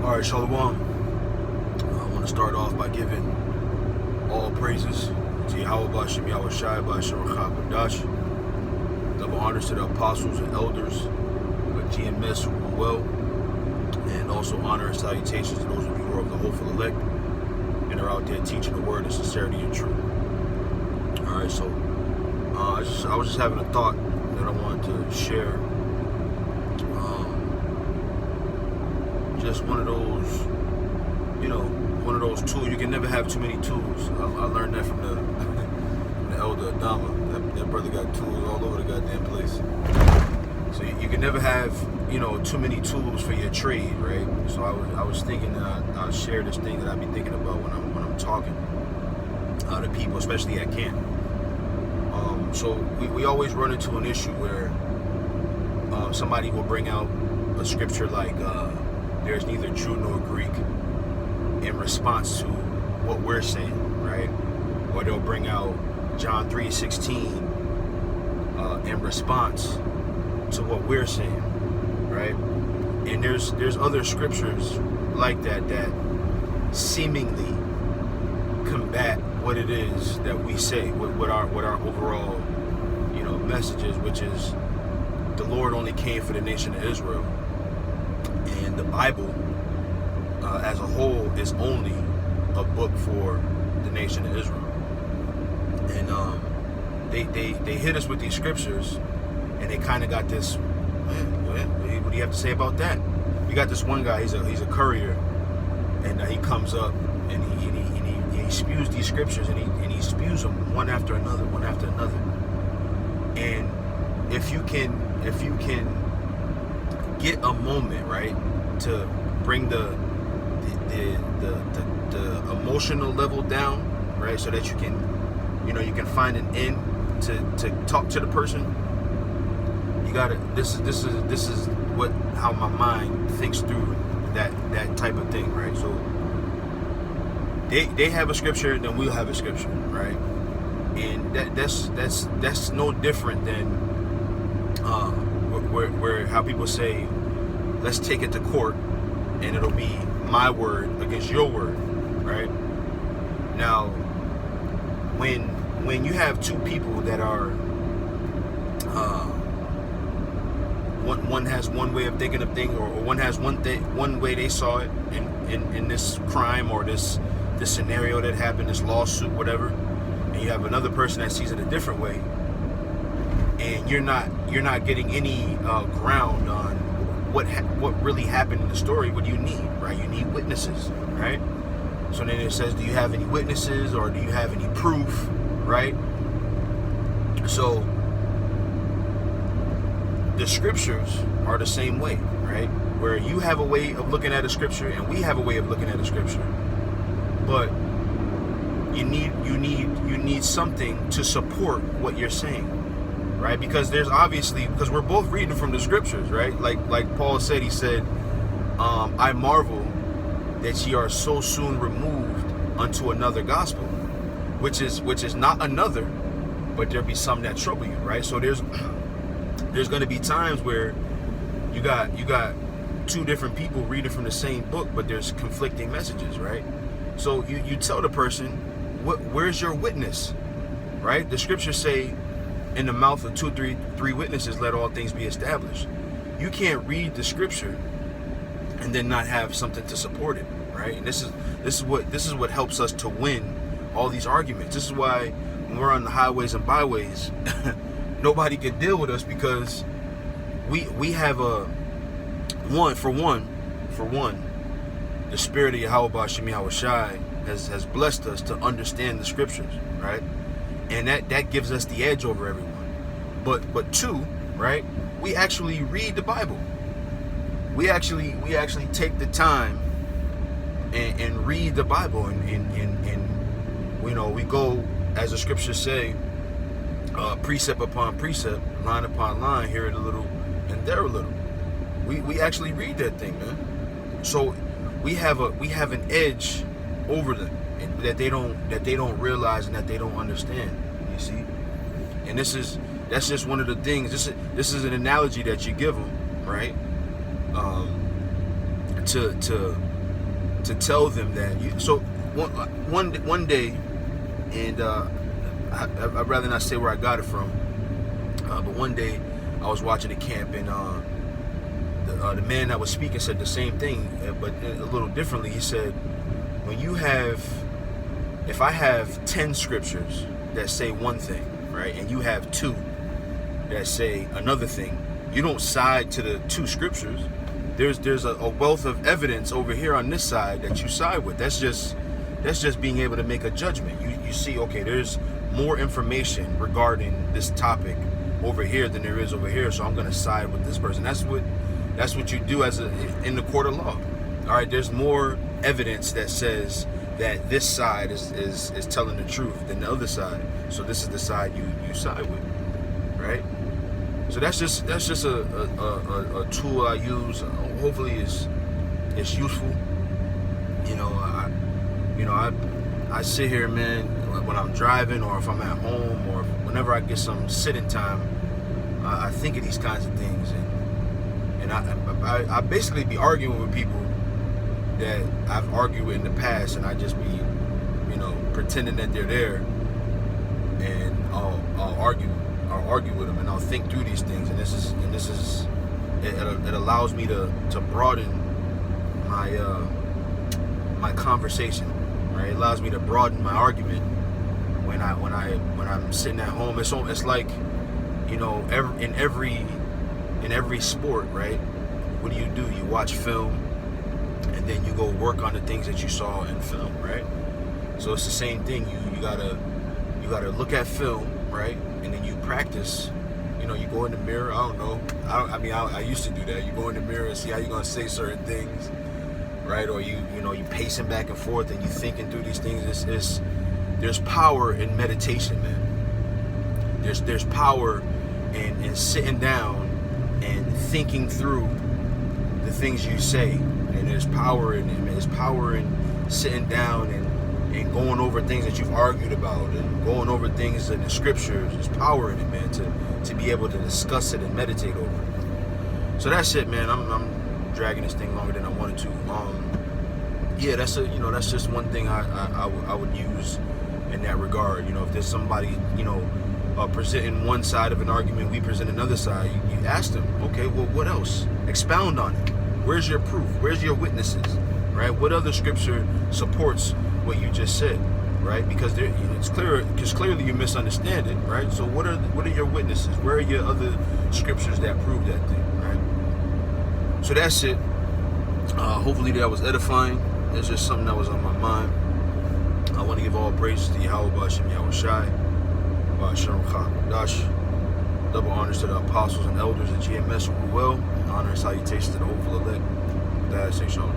All right, Shalom. I want to start off by giving all praises to Yahweh Bashem, Yahweh Shai, Bashem, Rachab, Dash. Double honors to the apostles and elders of Gms who rule well, and also honor and salutations to those of you who are of the hopeful elect and are out there teaching the word in sincerity and truth. All right, so I was just having a thought that I wanted to share. Just one of those, one of those tools. You can never have too many tools. I learned that from the elder Adama. That brother got tools all over the goddamn place. So you can never have, too many tools for your trade, right? So I was thinking that I'll share this thing that I be thinking about when I'm talking to people, especially at camp. So we always run into an issue where somebody will bring out a scripture like there's neither Jew nor Greek in response to what we're saying, right? Or they'll bring out John 3:16 in response to what we're saying, right? And there's other scriptures like that seemingly combat what it is that we say, what our overall message is, which is the Lord only came for the nation of Israel. And the Bible, as a whole, is only a book for the nation of Israel. And they hit us with these scriptures, and they kind of got this. What do you have to say about that? We got this one guy. He's a courier, and he comes up and he spews these scriptures, and he spews them one after another. And if you can get a moment, right, to bring the emotional level down, right, so that you can find an end to talk to the person. You gotta. This is how my mind thinks through that type of thing, right? So they have a scripture, then we'll have a scripture, right? And that's no different than where how people say, let's take it to court, and it'll be my word against your word, right? Now, when you have two people that are one has one way of thinking of things, or one has one way they saw it in this crime or this scenario that happened, this lawsuit, whatever, and you have another person that sees it a different way, and you're not getting any ground on what really happened in the story. What do you need, right? You need witnesses, right? So then it says, do you have any witnesses, or do you have any proof, right? So the scriptures are the same way, right? Where you have a way of looking at a scripture, and we have a way of looking at a scripture, but you need something to support what you're saying, right? Because because we're both reading from the scriptures, right? Like Paul said, he said, I marvel that ye are so soon removed unto another gospel, which is not another, but there be some that trouble you, right? So there's going to be times where you got two different people reading from the same book, but there's conflicting messages, right? So you tell the person, where's your witness, right? The scriptures say, in the mouth of three witnesses, let all things be established. You can't read the scripture and then not have something to support it, right? And this is what helps us to win all these arguments. This is why when we're on the highways and byways, nobody can deal with us, because we have for one, the spirit of Yahweh Bashem, Yahweh Shai has blessed us to understand the scriptures, right? And that gives us the edge over everyone. But two, right? We actually read the Bible. We actually take the time and read the Bible, and we go, as the scriptures say, precept upon precept, line upon line, here a little and there a little. We actually read that thing, man. So we have an edge over them that they don't realize and that they don't understand. You see, and that's just one of the things. This is an analogy that you give them, right? To to tell them that. So one day, and I'd rather not say where I got it from, but one day I was watching a camp, and the man that was speaking said the same thing, but a little differently. He said, if I have 10 scriptures that say one thing, right, and you have 2 that say another thing, you don't side to the 2 scriptures. There's a wealth of evidence over here on this side that you side with. That's just being able to make a judgment. You see, okay, there's more information regarding this topic over here than there is over here, so I'm going to side with this person. That's what you do in the court of law. All right, there's more evidence that says that this side is telling the truth than the other side, so this is the side you side with, right? So that's just a tool I use. Hopefully it's useful. I sit here, man, when I'm driving, or if I'm at home, or whenever I get some sitting time, I think of these kinds of things, and I basically be arguing with people that I've argued with in the past, and I just be, pretending that they're there, and I'll argue with them, and I'll think through these things, and it allows me to broaden my conversation, right? It allows me to broaden my argument when I'm sitting at home. It's like, in every sport, right? What do? You watch film, and then you go work on the things that you saw in film, right? So it's the same thing. You gotta look at film, right? And then you practice. You go in the mirror. I don't know. I used to do that. You go in the mirror and see how you're gonna say certain things, right? Or you pacing back and forth, and you thinking through these things. There's power in meditation, man. There's power in sitting down and thinking through the things you say, and there's power in sitting down and going over things that you've argued about, and going over things in the scriptures. There's power in it, man, to be able to discuss it and meditate over it. So that's it, man. I'm dragging this thing longer than I wanted to. Yeah, that's just one thing I would use in that regard. If there's somebody, presenting one side of an argument, we present another side, you ask them, okay, well, what else? Expound on it. Where's your proof? Where's your witnesses? Right? What other scripture supports what you just said? Right? Because clearly you misunderstand it, right? So what are your witnesses? Where are your other scriptures that prove that thing, right? So that's it. Hopefully that was edifying. It's just something that was on my mind. I want to give all praises to Yahweh B'Shem Yahweh Shai, B'Shem Chakadash. Double honors to the apostles and elders of GMS who were well, and honor and salutations to the hopeful elect. Say shalom.